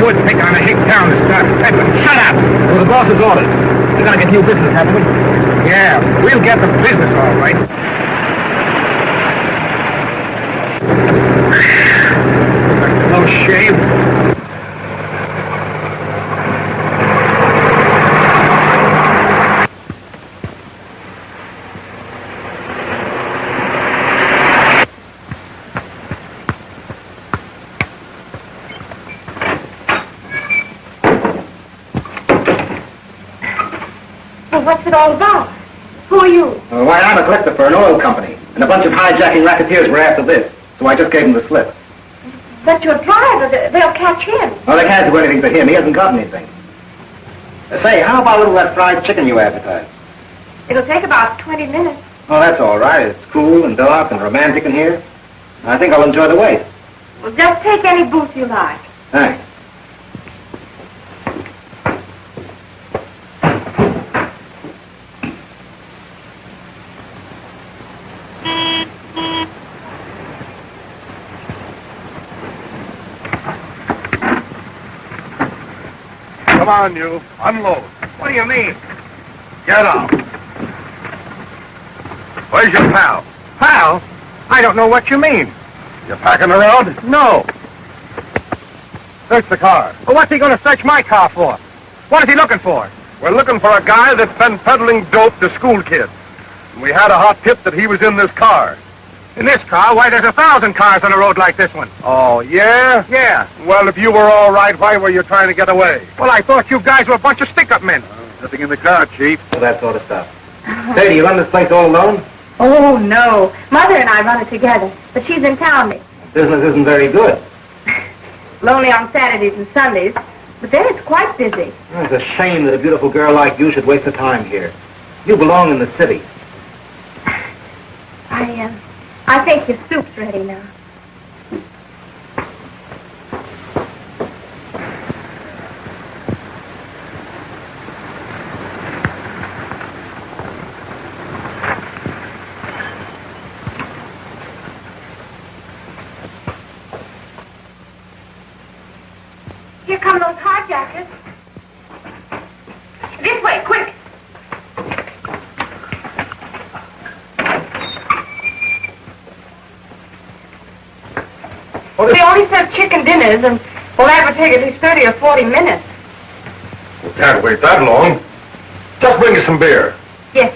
woods taking on a hick town to start peddling. Shut up! Well, the boss's orders. We're gonna get new business, haven't we? Yeah, we'll get the business all right. No shave. What's it all about? Who are you? Why, I'm a collector for an oil company, and a bunch of hijacking racketeers were after this, so I just gave them the slip. But your driver, they'll catch him. Well, they can't do anything for him. He hasn't got anything. Say, how about a little of that fried chicken you advertised? It'll take about 20 minutes. Oh, that's all right. It's cool and dark and romantic in here. I think I'll enjoy the wait. Well, just take any booth you like. Thanks. Come on, you. Unload. What do you mean? Get out. Where's your pal? Pal? I don't know what you mean. You packing around? No. Search the car. Well, what's he going to search my car for? What is he looking for? We're looking for a guy that's been peddling dope to school kids. And we had a hot tip that he was in this car. In this car? Why, there's 1,000 cars on a road like this one. Oh, yeah? Yeah. Well, if you were all right, why were you trying to get away? Well, I thought you guys were a bunch of stick-up men. Nothing in the car, Chief. Well, that sort of stuff. Say, do you run this place all alone? Oh, no. Mother and I run it together, but she's in town. Business isn't very good. Lonely on Saturdays and Sundays, but then it's quite busy. It's a shame that a beautiful girl like you should waste her time here. You belong in the city. I think your soup's ready now. Here come those hijackers. This way, quick. They only serve chicken dinners, and, well, that would take at least 30 or 40 minutes. We can't wait that long. Just bring us some beer. Yes.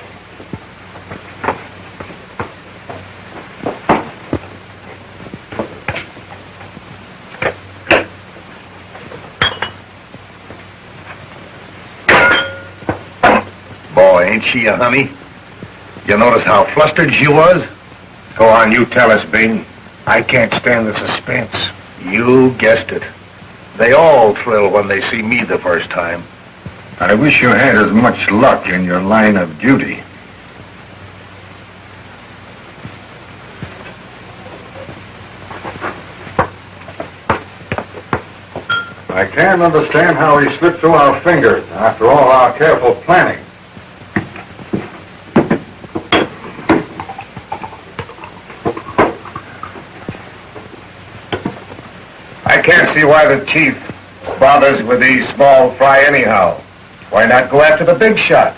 Boy, ain't she a honey? You notice how flustered she was? Go on, you tell us, Bing. I can't stand the suspense. You guessed it. They all thrill when they see me the first time. I wish you had as much luck in your line of duty. I can't understand how he slipped through our fingers after all our careful planning. I can't see why the chief bothers with these small fry anyhow. Why not go after the big shots?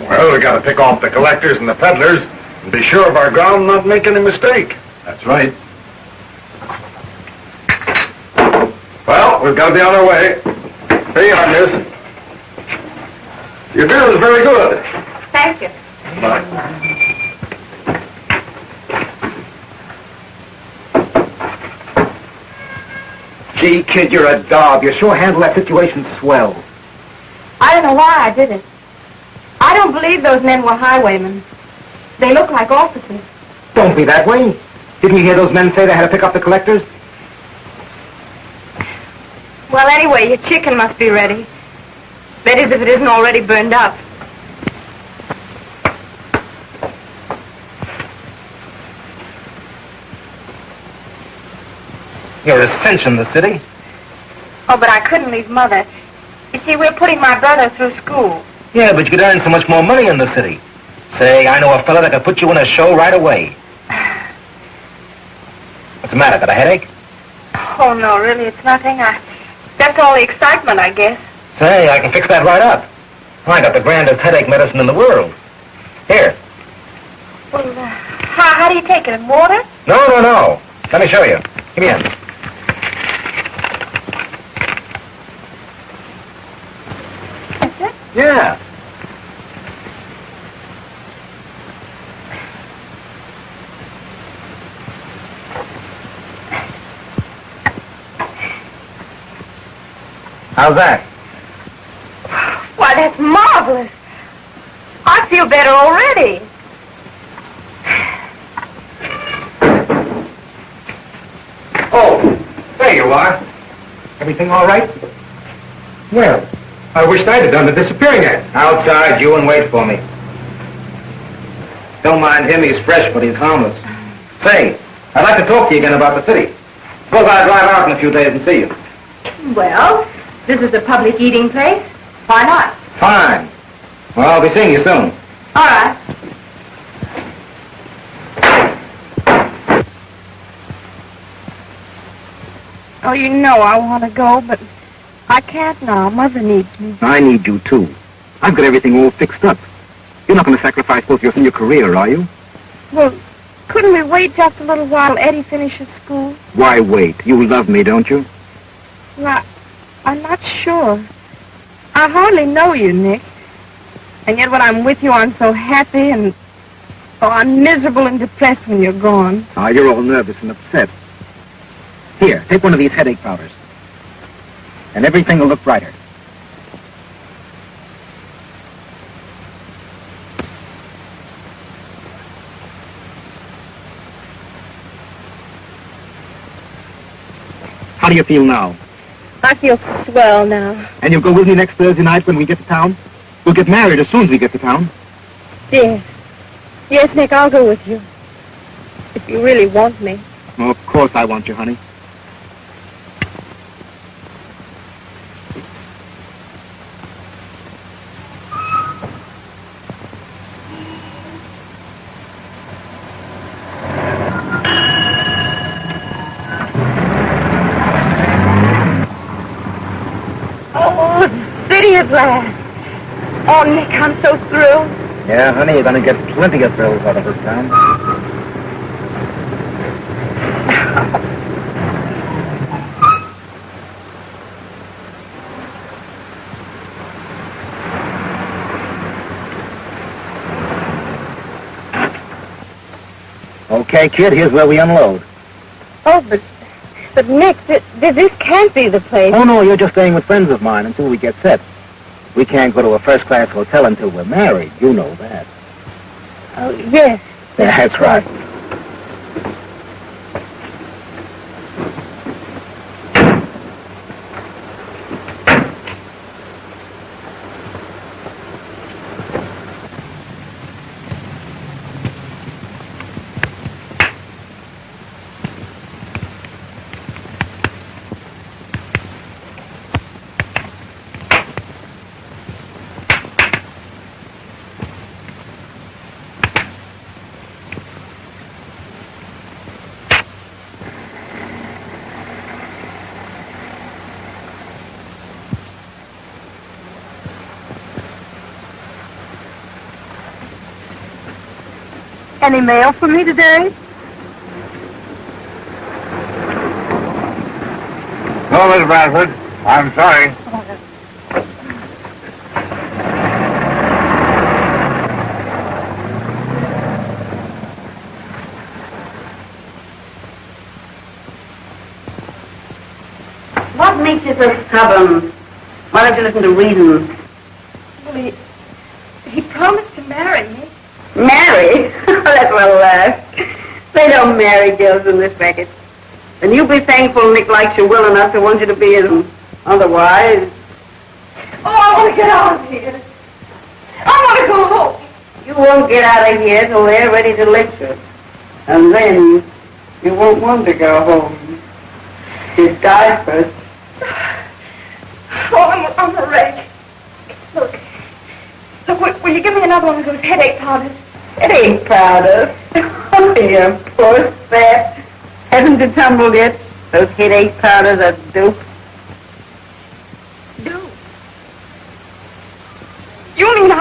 Well, we got to pick off the collectors and the peddlers and be sure of our ground and not make any mistake. That's right. Well, we've got to be on our way. Here you are, miss. Your beer is very good. Thank you. Bye. Gee, kid, you're a dog. You sure handle that situation swell. I don't know why I did it. I don't believe those men were highwaymen. They look like officers. Don't be that way. Didn't you hear those men say they had to pick up the collectors? Well, anyway, your chicken must be ready. That is, if it isn't already burned up. You're a cinch in the city. Oh, but I couldn't leave Mother. You see, we're putting my brother through school. Yeah, but you could earn so much more money in the city. Say, I know a fella that could put you in a show right away. What's the matter? Got a headache? Oh, no, really, it's nothing. That's all the excitement, I guess. Say, I can fix that right up. I got the grandest headache medicine in the world. Here. Well, how do you take it? In water? No. Let me show you. Give me a... That's it? Yeah. How's that? Why, that's marvelous. I feel better already. Oh, there you are. Everything all right? Well, I wished I'd have done the disappearing act. Outside, you and wait for me. Don't mind him, he's fresh, but he's harmless. Say, I'd like to talk to you again about the city. Suppose I'll drive out in a few days and see you. Well, this is a public eating place. Why not? Fine. Well, I'll be seeing you soon. All right. Oh, you know I want to go, but I can't now. Mother needs me. I need you, too. I've got everything all fixed up. You're not going to sacrifice both your career, are you? Well, couldn't we wait just a little while Eddie finishes school? Why wait? You love me, don't you? Well, I'm not sure. I hardly know you, Nick. And yet when I'm with you, I'm so happy and... Oh, I'm miserable and depressed when you're gone. Ah, you're all nervous and upset. Here, take one of these headache powders. And everything will look brighter. How do you feel now? I feel swell now. And you'll go with me next Thursday night when we get to town? We'll get married as soon as we get to town. Yes. Yes, Nick, I'll go with you. If you really want me. Oh, of course I want you, honey. Oh, city at last. Oh, Nick, I'm so thrilled. Yeah, honey, you're going to get plenty of thrills out of this town. Okay, kid, here's where we unload. Oh, but Nick, this can't be the place. Oh, no, you're just staying with friends of mine until we get set. We can't go to a first-class hotel until we're married. You know that. Oh, yes. That's right. Any mail for me today? No, Miss Bradford. I'm sorry. What makes you so stubborn? Why don't you listen to reason? Well, he promised to marry me. Marry? That's well laugh. They don't marry girls in this racket. And you be thankful Nick likes you well enough to want you to be his own. Otherwise... Oh, I want to get out of here. I want to go home. You won't get out of here till they're ready to let you. And then you won't want to go home. You die first. Oh, I'm a wreck. Look, will you give me another one of those headache powders? Headache powder? Oh, you poor sap. Haven't you tumbled yet? Those headache powders are dope.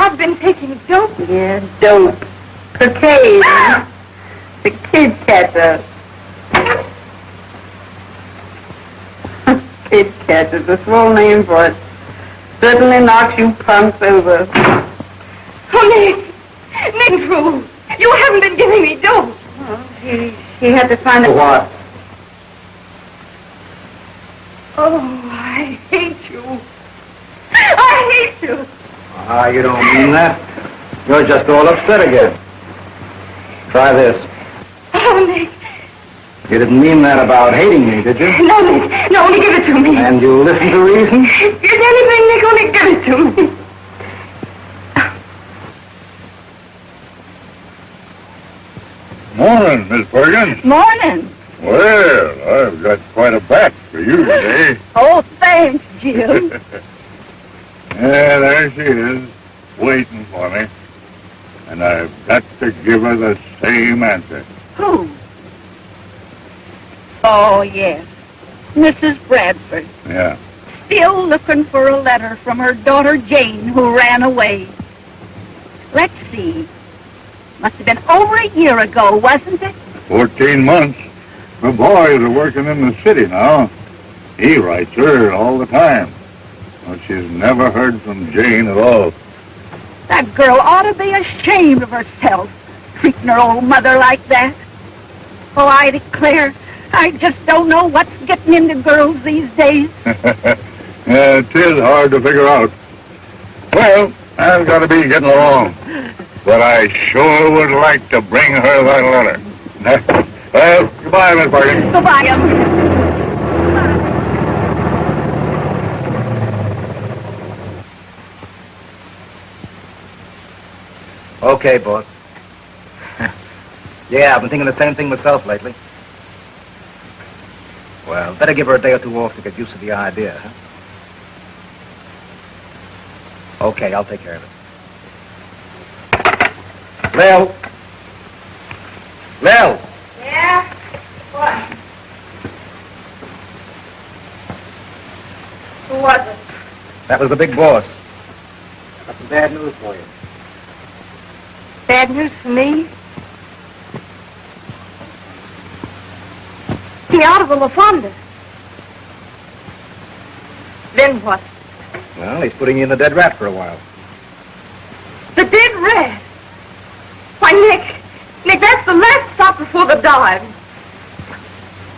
I've been taking dope. Yeah, dope. Cocaine. The kid catcher. Kid catcher's a swell name for it. Certainly knocks you punks over. Oh, Nick! Nick, fool! You haven't been giving me dope. Well, he had to find For what? Oh, I hate you. I hate you. Ah, you don't mean that. You're just all upset again. Try this. Oh, Nick. You didn't mean that about hating me, did you? No, Nick. No, only give it to me. And you listen to reason? If anything, Nick, only give it to me. Morning, Miss Bergen. Morning. Well, I've got quite a batch for you today. Oh, thanks, Jim. Yeah, there she is, waiting for me. And I've got to give her the same answer. Who? Oh, yes. Mrs. Bradford. Yeah. Still looking for a letter from her daughter Jane, who ran away. Let's see. Must have been over a year ago, wasn't it? 14 months. The boys are working in the city now. He writes her all the time. But she's never heard from Jane at all. That girl ought to be ashamed of herself, treating her old mother like that. Oh, I declare, I just don't know what's getting into girls these days. Yeah, it is hard to figure out. Well, I've got to be getting along. But I sure would like to bring her that letter. Well, goodbye, Miss Bargain. Goodbye, Em. Okay, boss. Yeah, I've been thinking the same thing myself lately. Well, better give her a day or two off to get used to the idea, huh? Okay, I'll take care of it. Lil! Lil! Yeah? What? Who was it? That was the big boss. I got some bad news for you. Bad news for me? He out of the La Fonda. Then what? Well, he's putting you in the dead rat for a while. The dead rat? Why, Nick, that's the last stop before the dive.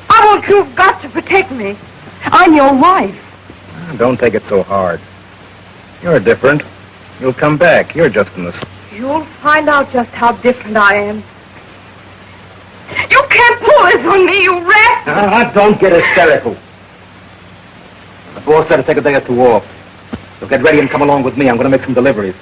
I want you've got to protect me. I'm your wife. Don't take it so hard. You're different. You'll come back. You're just in the... You'll find out just how different I am. You can't pull this on me, you rat! Don't get hysterical. The boss said to take a day or two off. So get ready and come along with me. I'm going to make some deliveries.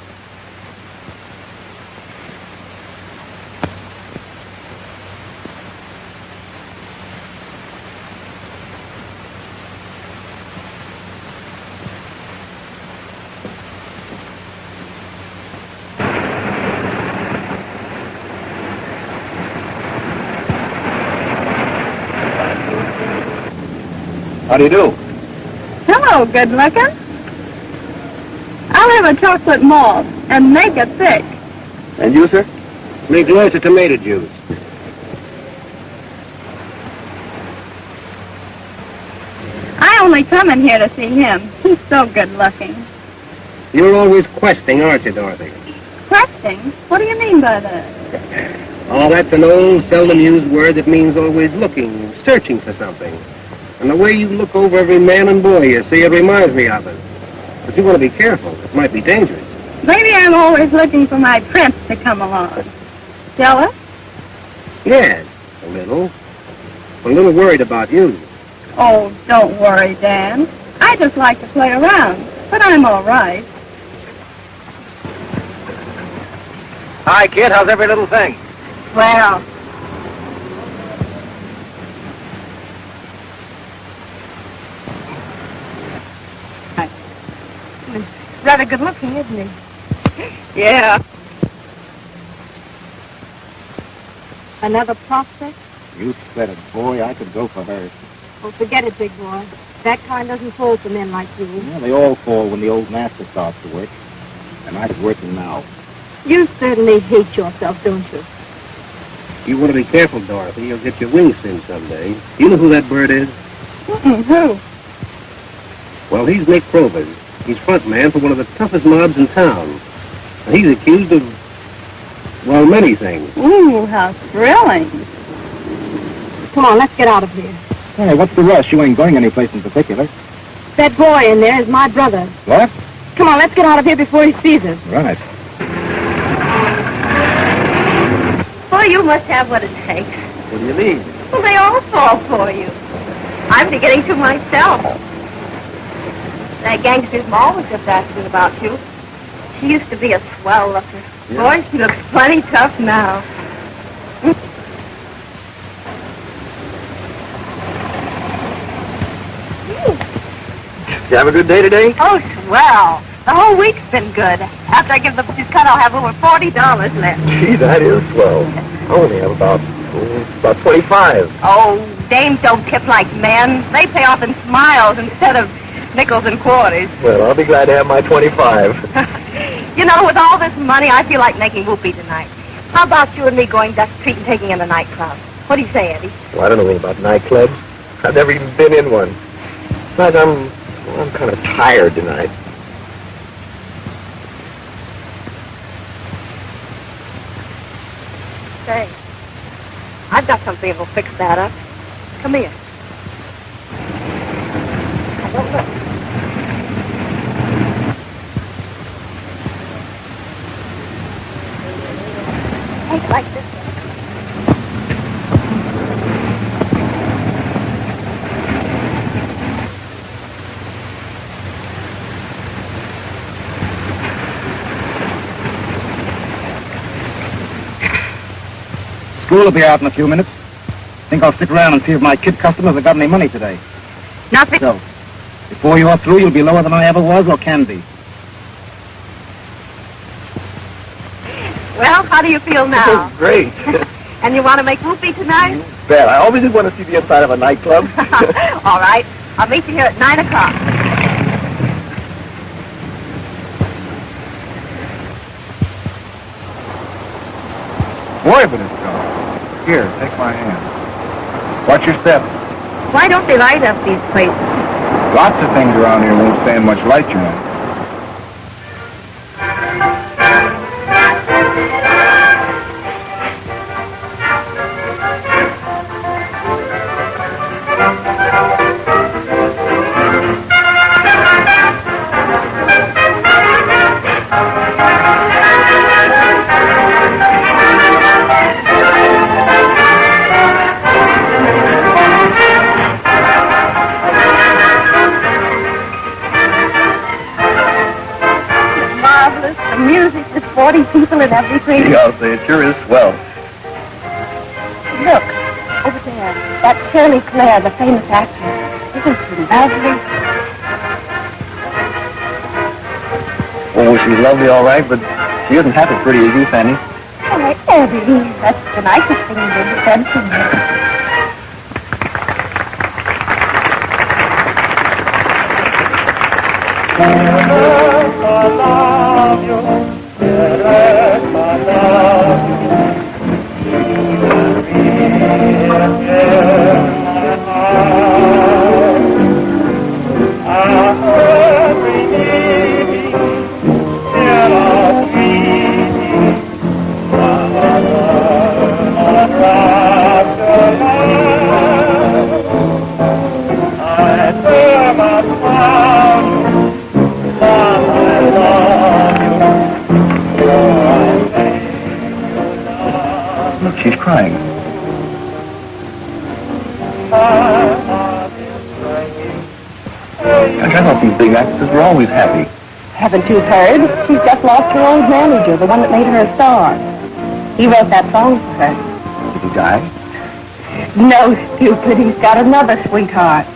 How do you do? Hello, good looking. I'll have a chocolate malt and make it thick. And you, sir? Make lots of tomato juice. I only come in here to see him. He's so good looking. You're always questing, aren't you, Dorothy? Questing? What do you mean by that? Oh, that's an old, seldom used word that means always looking, searching for something. And the way you look over every man and boy you see, it reminds me of it. But you want to be careful. It might be dangerous. Maybe I'm always looking for my prince to come along. Jealous? Yes, a little. I'm a little worried about you. Oh, don't worry, Dan. I just like to play around, but I'm all right. Hi, kid. How's every little thing? Well, Rather good looking, isn't he? yeah. Another prospect? You said it, boy. I could go for her. Oh, forget it, big boy. That kind doesn't fall for men like you. Yeah, they all fall when the old master starts to work. And Tonight is worse than now. You certainly hate yourself, don't you? You want to be careful, Dorothy. You'll get your wings singed someday. You know who that bird is? Who? Well, he's Nick Probus. He's front man for one of the toughest mobs in town. And he's accused of, well, many things. Ooh, how thrilling. Come on, let's get out of here. Hey, what's the rush? You ain't going anyplace in particular. That boy in there is my brother. What? Come on, let's get out of here before he sees us. Right. Boy, you must have what it takes. What do you mean? Well, they all fall for you. I'm beginning to myself. That gangster's ma was just asking about you. She used to be a swell looker. Yeah. Boy, she looks plenty tough now. Did you have a good day today? Oh, swell. The whole week's been good. After I give the butcher's cut, I'll have over $40 left. Gee, that is swell. I only have about 25. Oh, dames don't tip like men. They pay off in smiles instead of nickels and quarters. Well, I'll be glad to have my 25. You know, with all this money, I feel like making whoopee tonight. How about you and me going Duck Street and taking in a nightclub? What do you say, Eddie? Well, I don't know anything about nightclubs. I've never even been in one. Besides, I'm kind of tired tonight. Say, I've got something that'll fix that up. Come here. Take like this. School will be out in a few minutes. Think I'll stick around and see if my kid customers have got any money today. Nothing. So, before you're through, you'll be lower than I ever was or can be. Well, how do you feel now? Great. And you want to make whoopee tonight? You bet. I always did want to see the inside of a nightclub. All right. I'll meet you here at 9 o'clock. Boy, but it's gone. Here, take my hand. Watch your step. Why don't they light up these places? Lots of things around here won't stand much light, you know. Marvelous. The music, the 40 people and everything. Yeah, I'll say it sure is swell. Look, over there. That's Shirley Clare, the famous actress. Isn't she lovely? Oh, she's lovely, all right, but she isn't half as pretty as you, Fanny. Why, Eddie, that's the nicest thing you've ever said to me. Look, she's crying. Gosh, I thought these big actresses were always happy. Haven't you heard? She's just lost her old manager, the one that made her a star. He wrote that song for her. Did he die? No, stupid. He's got another sweetheart.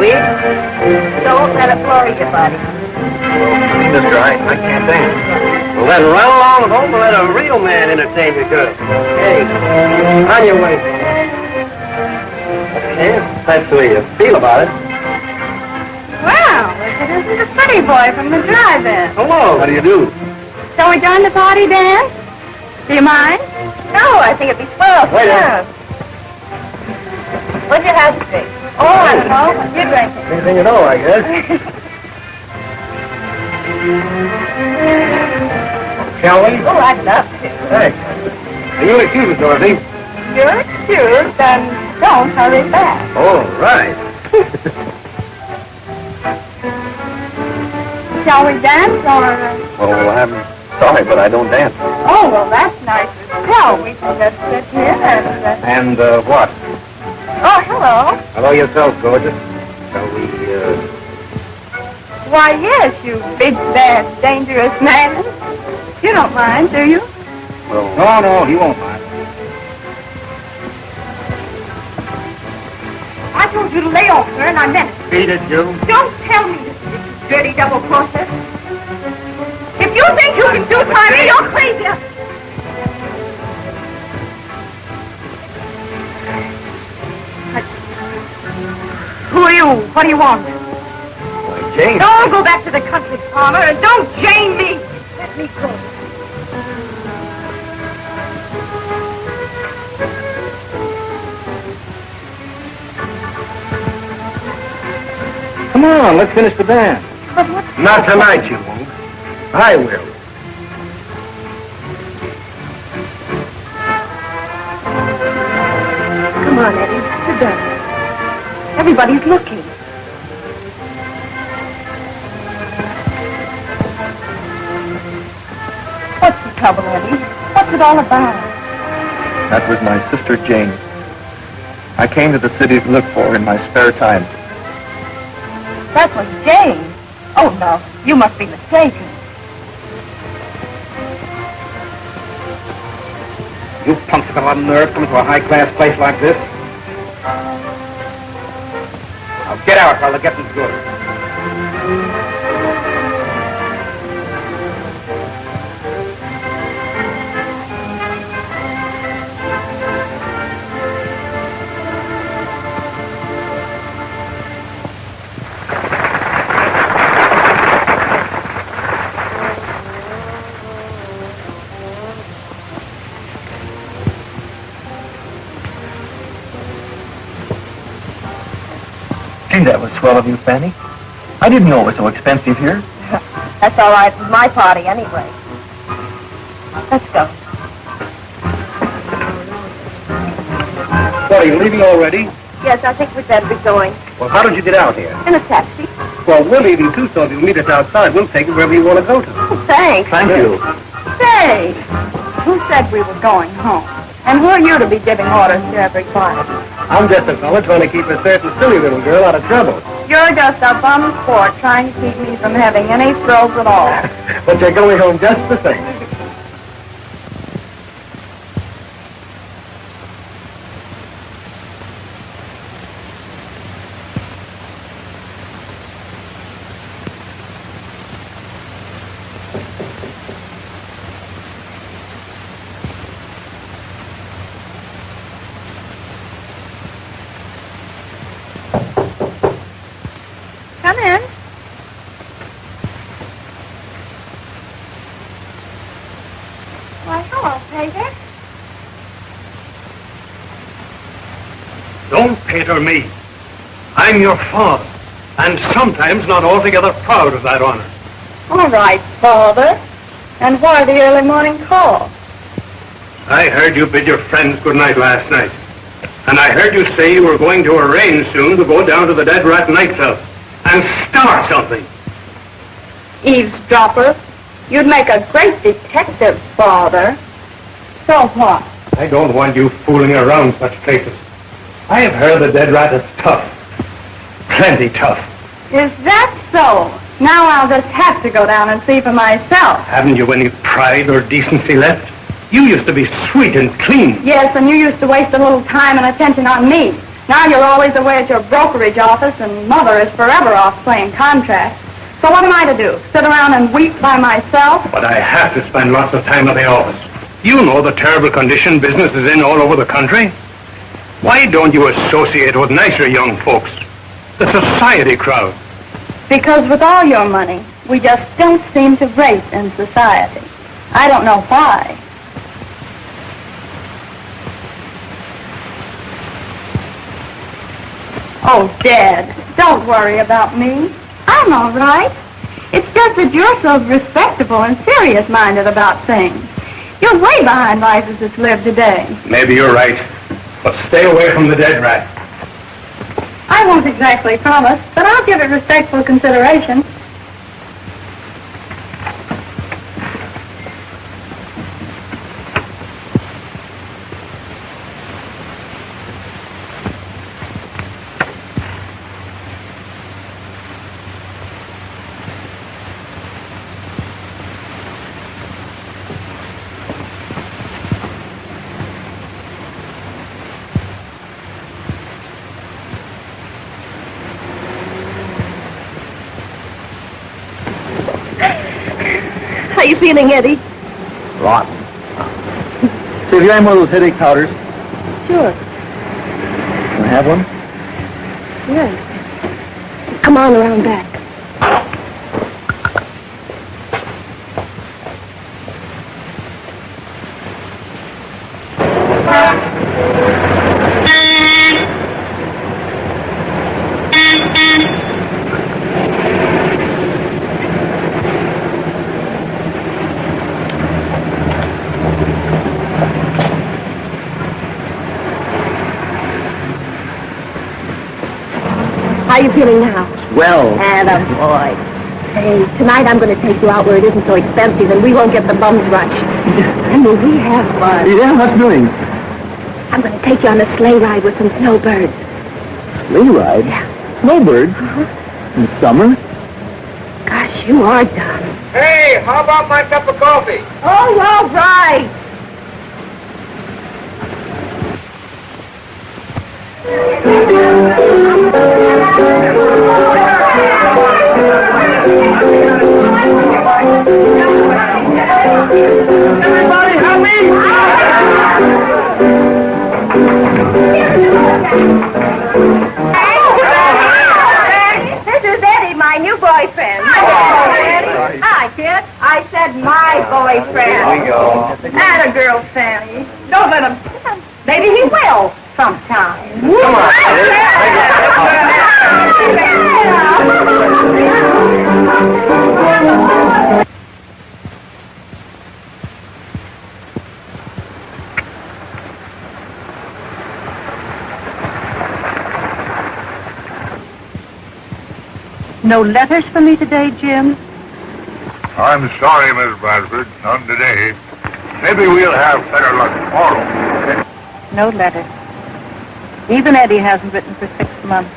Weed? Don't let it flurry you, buddy. Mister, I can't dance. Well, then run along home and let a real man entertain you, girl. Hey, on your way. Okay, that's the way you feel about it. Well, if it isn't the pretty boy from the drive-in. Hello. How do you do? Shall we join the party dance? Do you mind? No, I think it'd be swell. Wait a Yeah. What'd you have to drink? Oh, I don't know. What you drinking? Anything you know, I guess. Shall we? Oh, I'd love to. Thanks. You'll excuse us, Dorothy. You're excused, and don't hurry back. All right. Shall we dance, or... Oh, I'm sorry, but I don't dance. Oh, well, that's nice as hell. We can just sit here and... And, what? Oh, hello. Hello yourself, gorgeous. Shall we, Why, yes, you big, bad, dangerous man. You don't mind, do you? well... No, he won't mind. I told you to lay off, sir, and I meant it. Beat it, you. Don't tell me this, dirty double-crosser. If you think you can do time, you're crazy. Who are you? What do you want? Why, Jane. Don't go back to the country farmer, and don't Jane me. Let me go. Come on, let's finish the dance. But what? Not tonight, you won't. I will. Come on, Eddie. Sit down. Everybody's looking. What's the trouble, Eddie? What's it all about? That was my sister Jane. I came to the city to look for her in my spare time. That was Jane. Oh, no. You must be mistaken. You punks have got a lot of nerve coming to a high-class place like this. Now get out while the getting's good. Gee, that was swell of you, Fanny. I didn't know it was so expensive here. That's all right. It's my party anyway. Let's go. What, are you leaving already? Yes, I think we'd better be going. Well, how did you get out here? In a taxi. Well, we're leaving too, so if you'll meet us outside, we'll take you wherever you want to go to. Oh, thanks. Thank you. Say, who said we were going home? And who are you to be giving orders to everybody? I'm just a fella trying to keep a certain silly little girl out of trouble. You're just a bum sport trying to keep me from having any thrills at all. But you're going home just the same. Come in. Why, hello, Pater. Don't pater me. I'm your father, and sometimes not altogether proud of that honor. All right, Father. And why the early morning call? I heard you bid your friends good night last night. And I heard you say you were going to arrange soon to go down to the Dead Rat Nightclub and start something. Eavesdropper. You'd make a great detective, Father. So what? I don't want you fooling around such places. I have heard the Dead Rat is tough. Plenty tough. Is that so? Now I'll just have to go down and see for myself. Haven't you any pride or decency left? You used to be sweet and clean. Yes, and you used to waste a little time and attention on me. Now you're always away at your brokerage office, and Mother is forever off playing contracts. So what am I to do? Sit around and weep by myself? But I have to spend lots of time at the office. You know the terrible condition business is in all over the country. Why don't you associate with nicer young folks? The society crowd. Because with all your money, we just don't seem to rate in society. I don't know why. Oh, Dad, don't worry about me. I'm all right. It's just that you're so respectable and serious-minded about things. You're way behind life as it's lived today. Maybe you're right. But stay away from the dead rat. I won't exactly promise, but I'll give it respectful consideration. How you feeling, Eddie? Rotten. Say, have you had one of those headache powders? Sure. Can I have one? Yes. Come on around back. How you feeling now? Well. Attaboy. Hey, tonight I'm going to take you out where it isn't so expensive and we won't get the bums rush. I mean, we have fun. Yeah, what's doing? I'm going to take you on a sleigh ride with some snowbirds. Sleigh ride? Yeah. Snowbirds? In summer? Gosh, you are dumb. Hey, how about my cup of coffee? Oh, all right. Everybody help me! This is Eddie, my new boyfriend. Hi, kid. I said my boyfriend. Here we go. Atta girl, Fanny. Don't let him. Maybe he will sometime. Come on. No letters for me today, Jim? I'm sorry, Miss Bradford. None today. Maybe we'll have better luck tomorrow. No letters. Even Eddie hasn't written for 6 months.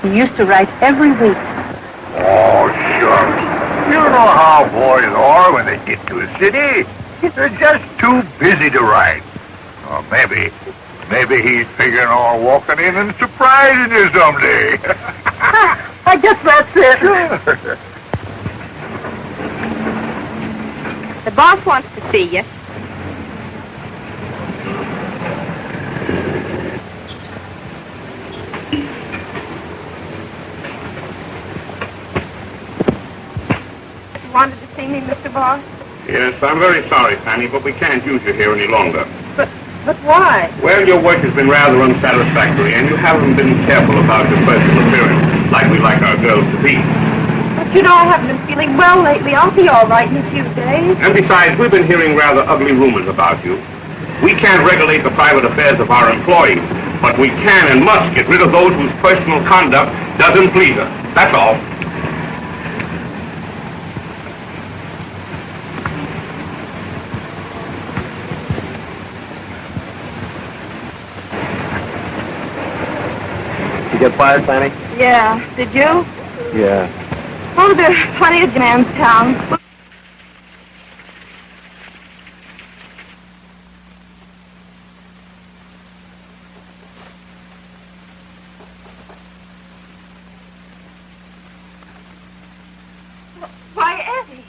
He used to write every week. Oh, shucks. You know how boys are when they get to a city. They're just too busy to write. Or maybe he's figuring on walking in and surprising you someday. I guess that's it. Sure. The boss wants to see you. You wanted to see me, Mr. Boss? Yes, I'm very sorry, Fanny, but we can't use you here any longer. But why? Well, your work has been rather unsatisfactory, and you haven't been careful about your personal appearance, like we like our girls to be. But you know, I haven't been feeling well lately. I'll be all right in a few days. And besides, we've been hearing rather ugly rumors about you. We can't regulate the private affairs of our employees, but we can and must get rid of those whose personal conduct doesn't please us. That's all. You get fired, Fanny? Yeah. Did you? Yeah. Oh, there are plenty of jams town. Why, Eddie.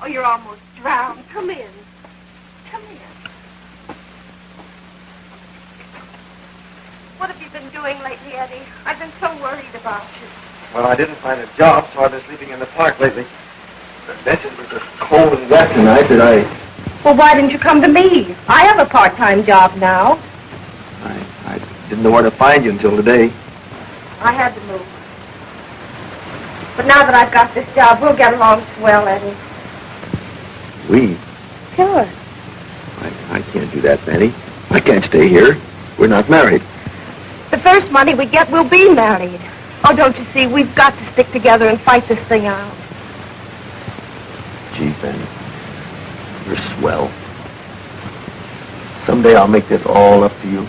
Oh, you're almost drowned. Come in. Come in. What have you been doing lately, Eddie? I've been so worried about you. Well, I didn't find a job, so I've been sleeping in the park lately. The benches were just cold and wet tonight that Well, why didn't you come to me? I have a part-time job now. I didn't know where to find you until today. I had to move. But now that I've got this job, we'll get along swell, Eddie. We? Sure. I can't do that, Fanny. I can't stay here. We're not married. The first money we get, we'll be married. Oh, don't you see? We've got to stick together and fight this thing out. Gee, Fanny, you're swell. Someday I'll make this all up to you.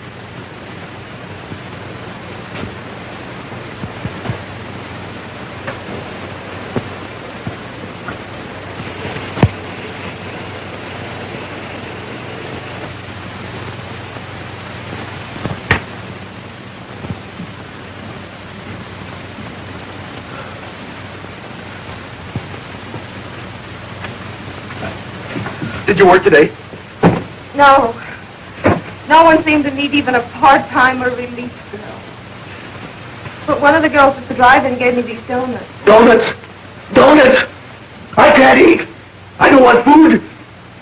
Did you work today? No. No one seemed to need even a part-time or relief girl. But one of the girls at the drive-in gave me these donuts. Donuts! Donuts! I can't eat! I don't want food!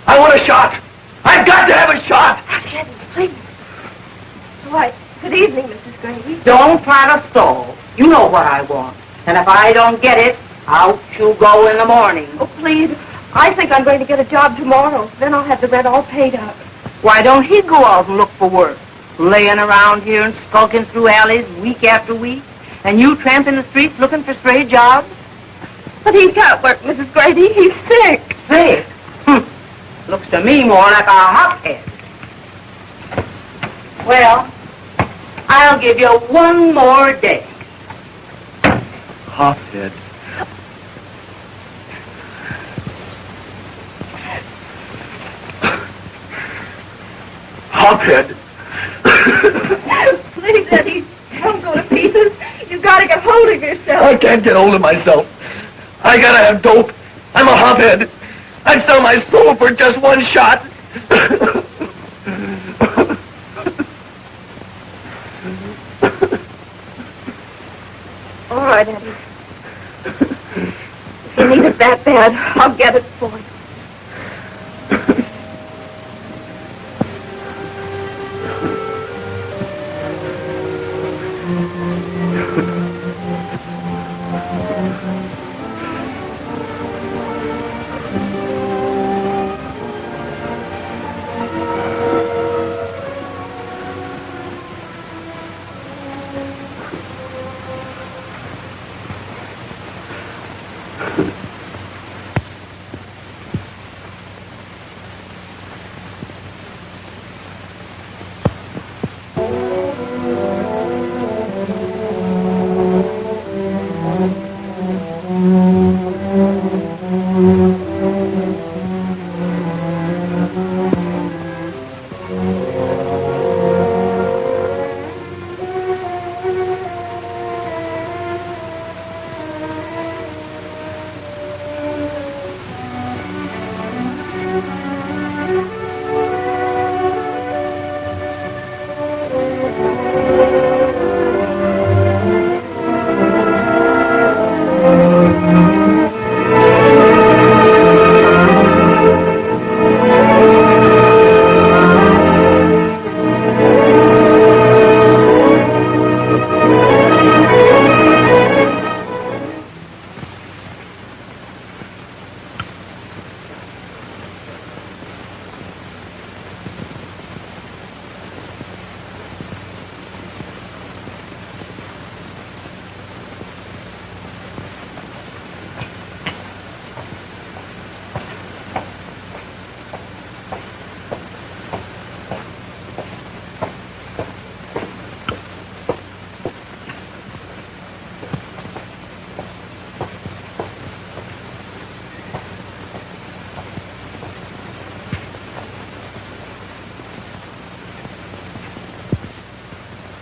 I want a shot! I've got to have a shot! Hush, Eddie, please. Why, good evening, Mrs. Grady. Don't try to stall. You know what I want. And if I don't get it, out you go in the morning. Oh, please. I think I'm going to get a job tomorrow. Then I'll have the rent all paid up. Why don't he go out and look for work? Laying around here and skulking through alleys week after week, and you tramping the streets looking for stray jobs? But he can't work, Mrs. Grady. He's sick. Sick? Looks to me more like a hophead. Well, I'll give you one more day. Hophead. Hophead. Please, Eddie, don't go to pieces. You've got to get hold of yourself. I can't get hold of myself. I gotta have dope. I'm a hophead. I'd sell my soul for just one shot. All right, Eddie. If you need it that bad, I'll get it for you.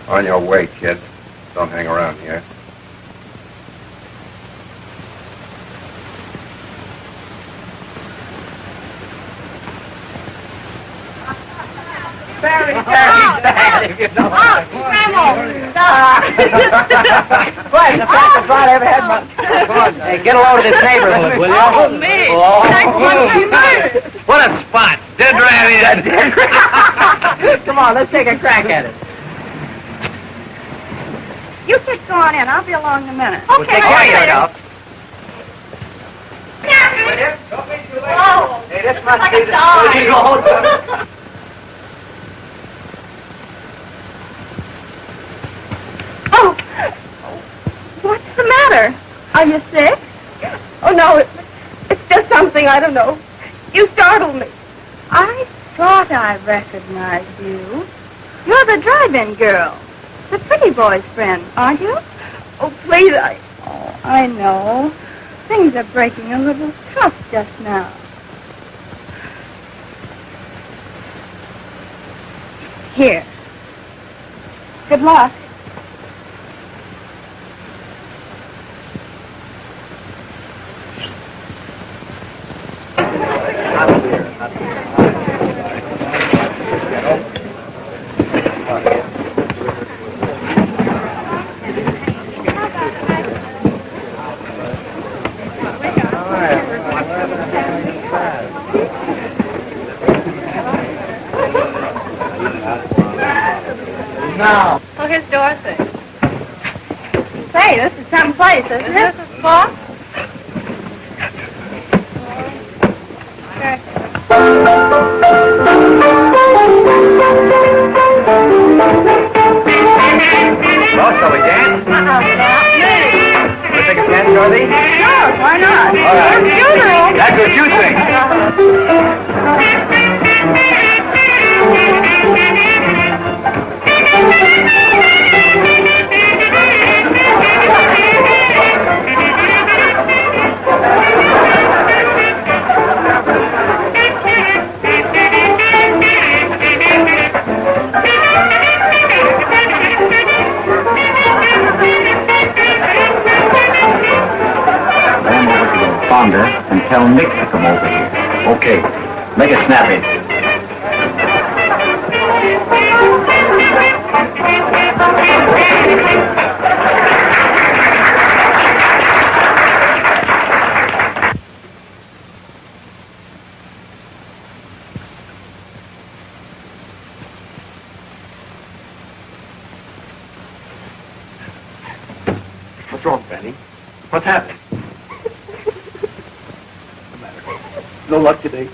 On your way, kid. Don't hang around here. Very sad, if you know what I mean. Boy, it's the fastest ride I ever had, man. Come on, hey, get a load of this neighborhood, will you? Oh, me. What a spot. Dead right in. Come on, let's take a crack at it. You kids go on in. I'll be along in a minute. We'll take care of you, Oh, hey, this must like be a dog. Oh, what's the matter? Are you sick? Oh, no, it's just something, I don't know. You startled me. I thought I recognized you. You're the drive-in girl. The pretty boy's friend, aren't you? Oh, please, Oh, I know. Things are breaking a little tough just now. Here. Good luck. Now. Oh, here's Dorothy. Say, this is some place, isn't Is it? this a spot? Sure. Well, shall we dance? Not me. Want to take a chance, Dorothy? Sure, why not? All right. You're funeral. That's what you think. Ran over to the founder and tell Nick to come over here. Okay, make it snappy. What's wrong, Fanny? What's happening? No luck today?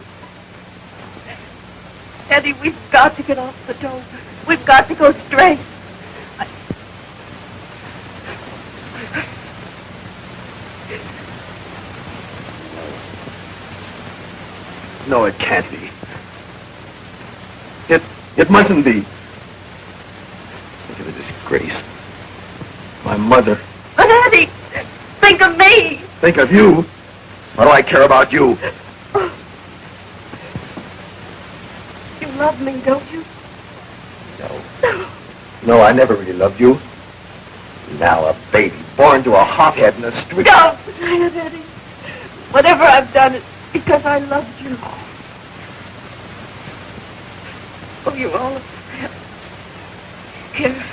Eddie, we've got to get off the dope. We've got to go straight. No, it can't be. It mustn't be. Think of the disgrace. My mother. But Eddie, think of me. Think of you. What do I care about you? You love me, don't you? No. No, I never really loved you. Now a baby born to a hothead in the street. Don't say it, Eddie. Whatever I've done, it's because I loved you. Oh, you're all upset. Here.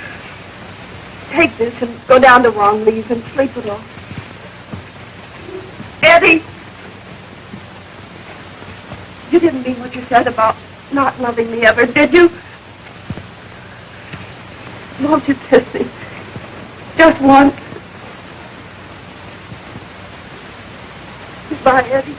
Take this and go down to Wangley's and sleep it off. Eddie! You didn't mean what you said about not loving me ever, did you? Won't you kiss me? Just once. Goodbye, Eddie.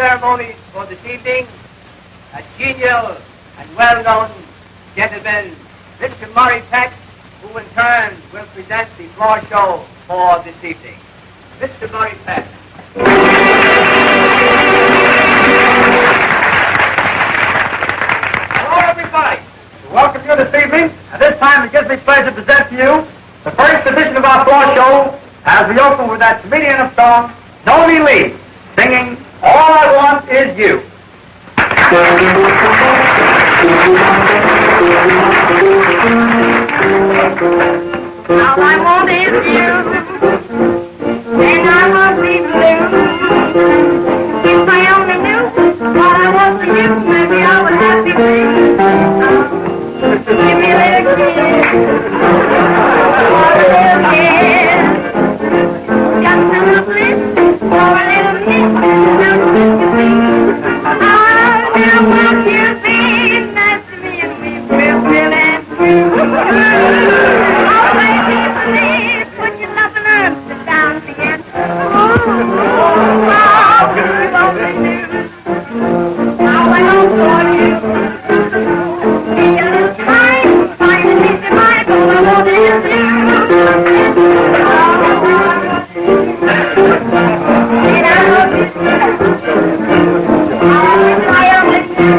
ceremonies for this evening, a genial and well-known gentleman, Mr. Murray Peck, who in turn will present the floor show for this evening. Mr. Murray Peck. Hello, everybody. We welcome you this evening. At this time, it gives me pleasure to present to you the first edition of our floor show as we open with that comedian of song, Noni Lee, singing All I Want Is You. All I want is you, and I must be blue. If I only knew what I want for you, maybe I would have to be. Give me a little kiss, just a little bliss, or a little kiss, now won't you be nice to me and we will and true. Put your loving arms down again. Oh, you only knew how I long for you. Be a little kind, find a piece of mind, all I want is you. And I love you. I only knew.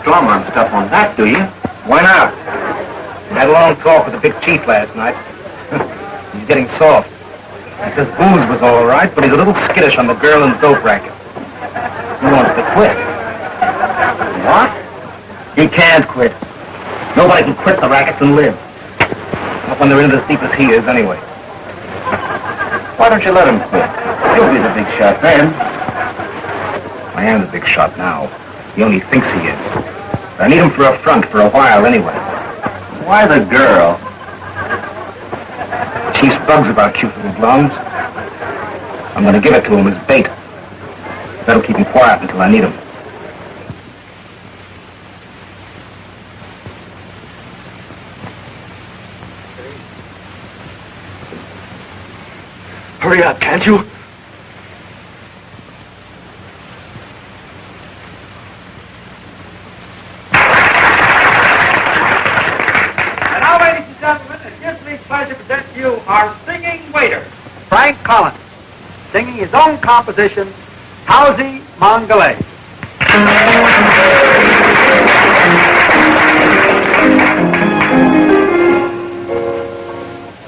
Strong-arm stuff on that, do you? Why not? Had a long talk with the big chief last night. He's getting soft. He says booze was all right, but he's a little skittish on the girl and dope racket. He wants to quit. What? He can't quit. Nobody can quit the rackets and live. Not when they're in as deep as he is, anyway. Why don't you let him quit? He'll be the big shot then. I am the big shot now. He only thinks he is. I need him for a front for a while, anyway. Why the girl? Chief's bugs about cute little blondes. I'm going to give it to him as bait. That'll keep him quiet until I need him. Hurry up, can't you? Pleasure to present to you our singing waiter, Frank Collins, singing his own composition, Howsy Mongolay.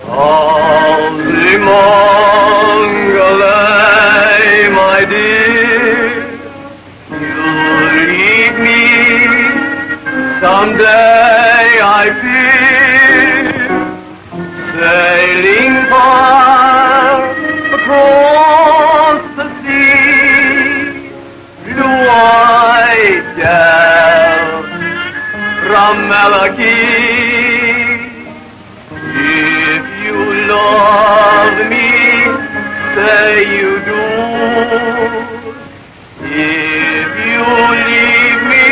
Howsy Mongolay, my dear, you'll leave me someday, I fear. Sailing far across the sea, blue-eyed gal from Malachi. If you love me, say you do. If you leave me,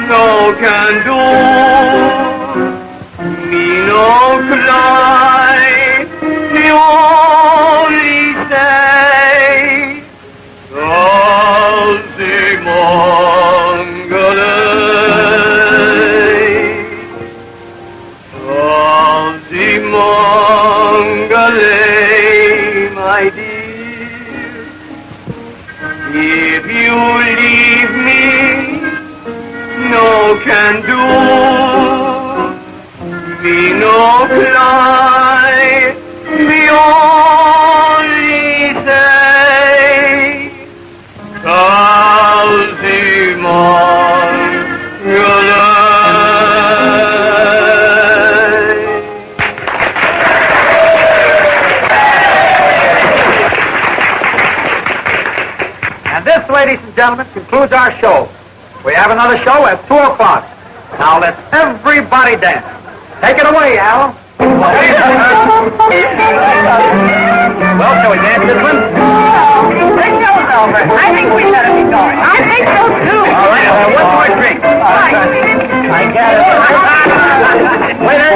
no can do. Me no cry, me only say, Howsy Mongolay, Howsy Mongolay, my dear. If you leave me, no can do. Me no cry, the only say, Calzimon, your And this, ladies and gentlemen, concludes our show. We have another show at 2 o'clock. Now let's everybody dance. Take it away, Al. Well, shall we dance this one? I think we better be going. I think so, too. All right, one more drink. I got it. Waiter.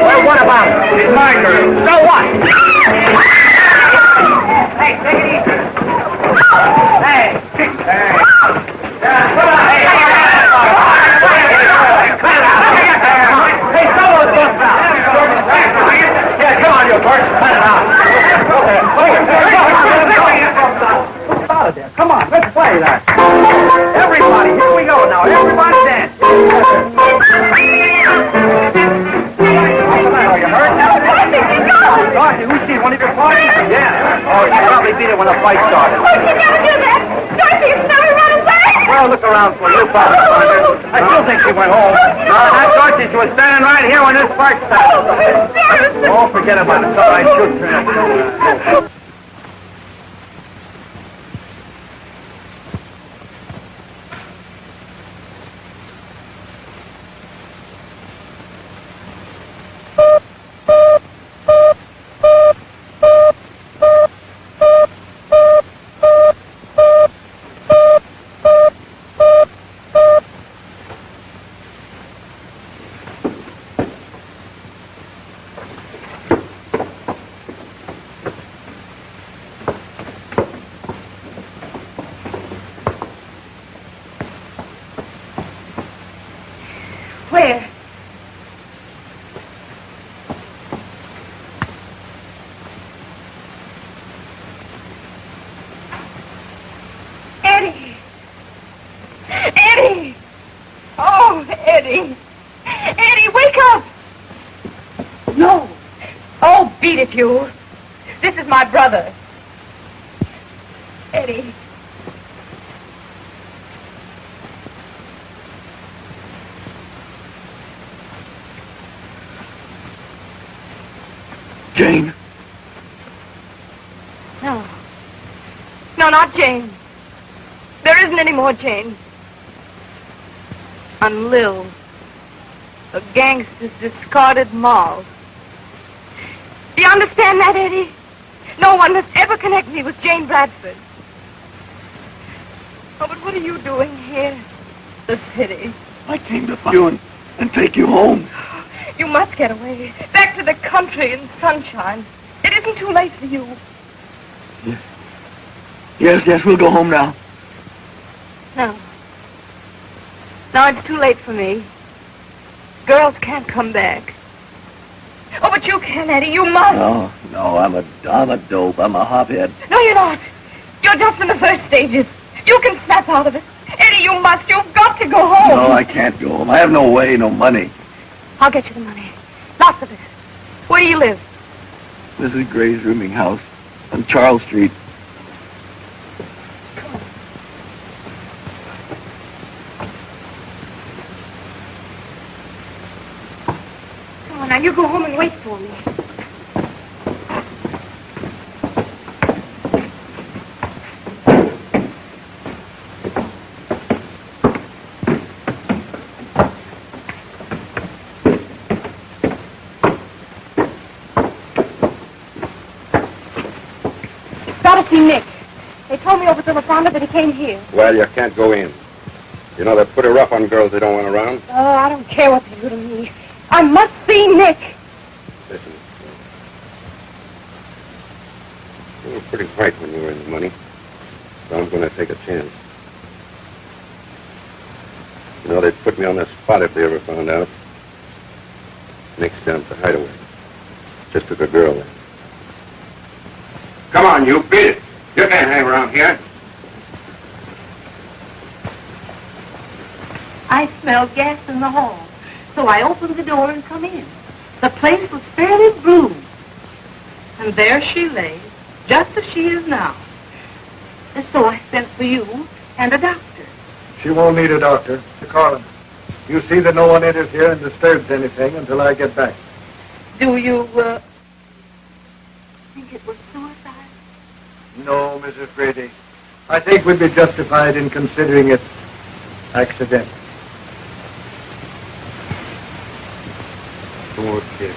Well, what about it? It's my girl. So what? Hey, take it easy. Hey. Hey. Hey, solo the bus out. Yeah, come on, you birds. Cut it out. Out of there. Come on, let's play that. Everybody, here we go now. Everybody dance. Are you hurt? Dorothy, who's seen one of your parties? Yeah. Oh, you probably beat it when the fight started. Oh, you never do that. Dorothy, you never run away. Well, look around for you, probably find her. I still think she went home. No, not Dorothy. She was standing right here when this fight started. Oh, forget about it. Somebody shoot her. Where? Eddie! Eddie! Oh, Eddie! Eddie, wake up! No! Oh, beat it, you! This is my brother. Eddie. Jane. No. No, not Jane. There isn't any more Jane. I'm Lil, a gangster's discarded moll. Do you understand that, Eddie? No one must ever connect me with Jane Bradford. Oh, but what are you doing here? The city. I came to find you and take you home. You must get away. Back to the country and sunshine. It isn't too late for you. Yes, we'll go home now. No. No, it's too late for me. Girls can't come back. Oh, but you can, Eddie. You must. No, I'm a dope. I'm a hophead. No, you're not. You're just in the first stages. You can snap out of it. Eddie, you must. You've got to go home. No, I can't go home. I have no way, no money. I'll get you the money. Lots of it. Where do you live? Mrs. Gray's rooming house on Charles Street. Come on, now you go home and wait for me. Gotta see Nick. They told me over to La Fonda that he came here. Well, you can't go in. You know, they're pretty rough on girls they don't want around. Oh, I don't care what they do to me. I must see Nick. Listen. You were pretty white when you were in the money. So I'm going to take a chance. You know, they'd put me on the spot if they ever found out. Next down at the hideaway. Just took a girl there. Come on, you. Beat it. You can't hang around here. I smelled gas in the hall, so I opened the door and come in. The place was fairly blue. And there she lay, just as she is now. And so I sent for you and a doctor. She won't need a doctor. Carlin, you see that no one enters here and disturbs anything until I get back. Do you, think it was suicide? No, Mrs. Grady. I think we'd be justified in considering it accidental. Poor kid.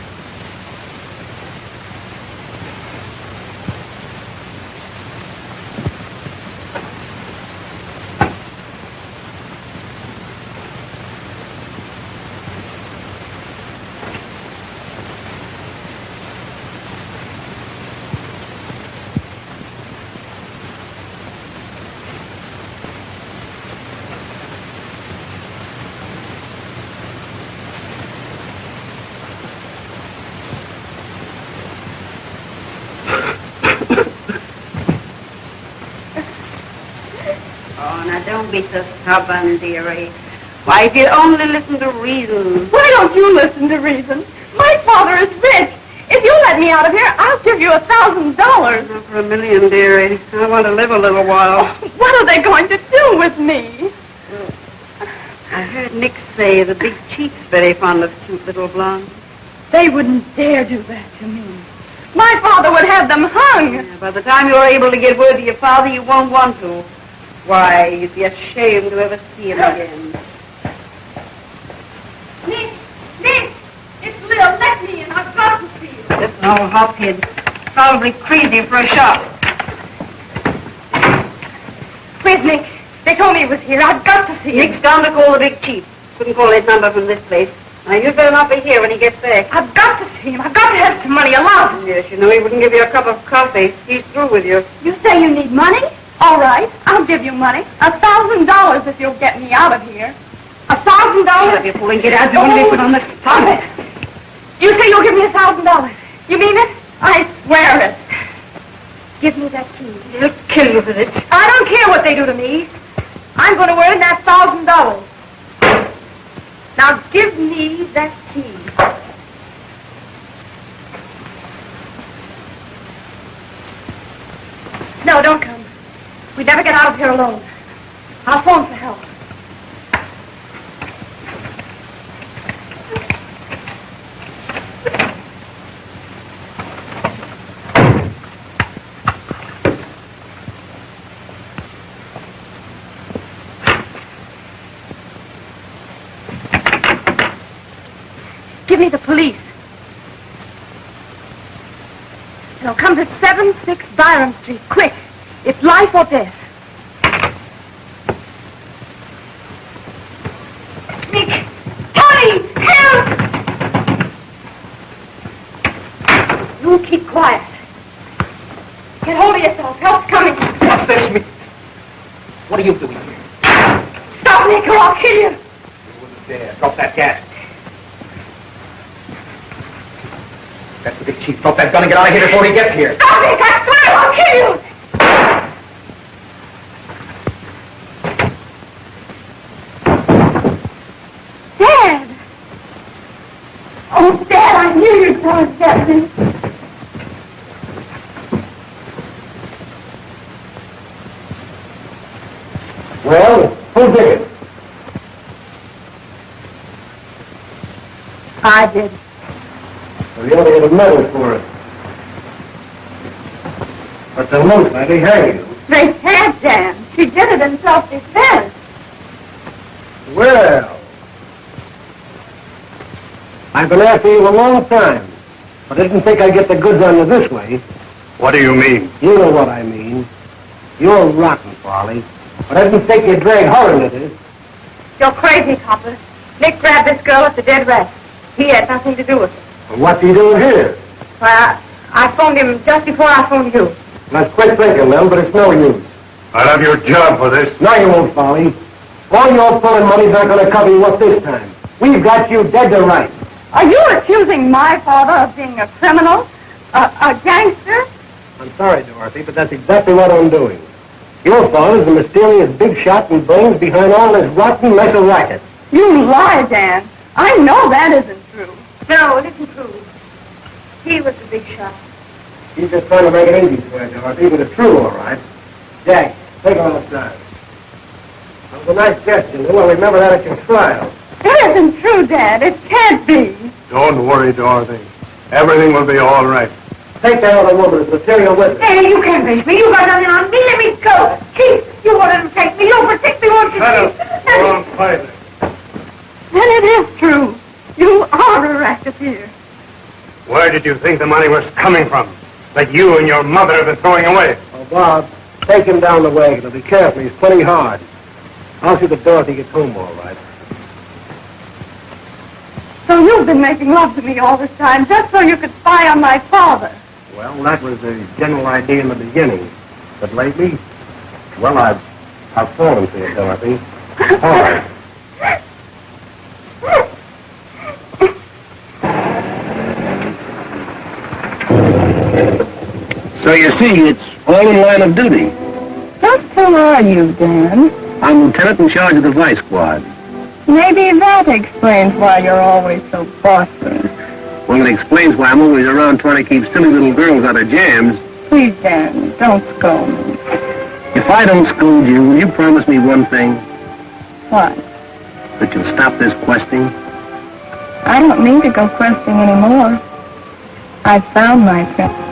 Don't be so stubborn, dearie. Why, if you'd only listen to reason. Why don't you listen to reason? My father is rich. If you let me out of here, I'll give you $1,000. Not for $1 million, dearie. I want to live a little while. What are they going to do with me? I heard Nick say the big chief's very fond of cute little blondes. They wouldn't dare do that to me. My father would have them hung. Yeah, by the time you're able to get word to your father, you won't want to. Why, you'd be ashamed to ever see him again. Nick! It's Lil. Let me in. I've got to see you. Just an old hopkid. Probably crazy for a shot. Where's Nick? They told me he was here. I've got to see him. Nick's gone to call the big chief. Couldn't call his number from this place. Now, you'd better not be here when he gets back. I've got to see him. I've got to have some money alone. Yes, you know he wouldn't give you a cup of coffee. He's through with you. You say you need money? All right, I'll give you money. $1,000 if you'll get me out of here. $1,000? Shut up, you fool, and get out. Don't be put on the spot. You say you'll give me $1,000. You mean it? I swear it. Give me that key. They'll kill you for this. I don't care what they do to me. I'm going to earn that $1,000. Now give me that key. No, don't come. We'd never get out of here alone. I'll phone for help. Give me the police. Now come to 76 Byron Street, quick. It's life or death. Nick! Tony! Help! You keep quiet. Get hold of yourself. Help's coming. What's this? What are you doing here? Stop, Nick, or I'll kill you. You wouldn't dare. Drop that gas. That's the big chief. Drop that gun and get out of here before he gets here. Stop, Nick! I swear I'll kill you! Dad! Oh, Dad, I knew you'd tell us that. Well, who did it? I did. Well, you ought to get a medal for it. But the most, they hang you. They can't, Dan. She did it in self-defense. Well, I've been after you a long time, but I didn't think I'd get the goods on you this way. What do you mean? You know what I mean. You're rotten, Farley. But I didn't think you'd drag her into this. You're crazy, Copper. Nick grabbed this girl at the dead rest. He had nothing to do with it. Well, what's he doing here? Well, I phoned him just before I phoned you. Let's quit thinking, Lil, but it's no use. I'll have your job for this. No, you won't, Folly. All your pulling money's not going to cover you up this time. We've got you dead to rights. Are you accusing my father of being a criminal? A gangster? I'm sorry, Dorothy, but that's exactly what I'm doing. Your father's the mysterious big shot and brains behind all this rotten mess of racket. You lie, Dan. I know that isn't true. No, it isn't true. He was the big shot. He's just trying to make it easy for you, Dorothy, but it's true, all right. Jack, take her outside. That was a nice gesture, Lou. I'll remember that at your trial. It isn't true, Dad. It can't be. Don't worry, Dorothy. Everything will be all right. Take that other woman as material witness. Hey, you can't reach me. You got nothing on me. Let me go. Chief, you wanted to take me. You'll protect me, won't you, Shut Chief? up. Go on quietly. Then it is true. You are a racketeer. Where did you think the money was coming from? That you and your mother have been throwing away? Oh, Bob, take him down the wagon. But be careful. He's plenty hard. I'll see that Dorothy gets home all right. So you've been making love to me all this time just so you could spy on my father. Well, that was the general idea in the beginning. But lately, well, I've fallen for you, Dorothy. All right. So you see, it's all in line of duty. Just who are you, Dan? I'm lieutenant in charge of the vice squad. Maybe that explains why you're always so bossy. Well, it explains why I'm always around trying to keep silly little girls out of jams. Please, Dan, don't scold me. If I don't scold you, will you promise me one thing? What? That you'll stop this questing? I don't need to go questing anymore. I've found my friend.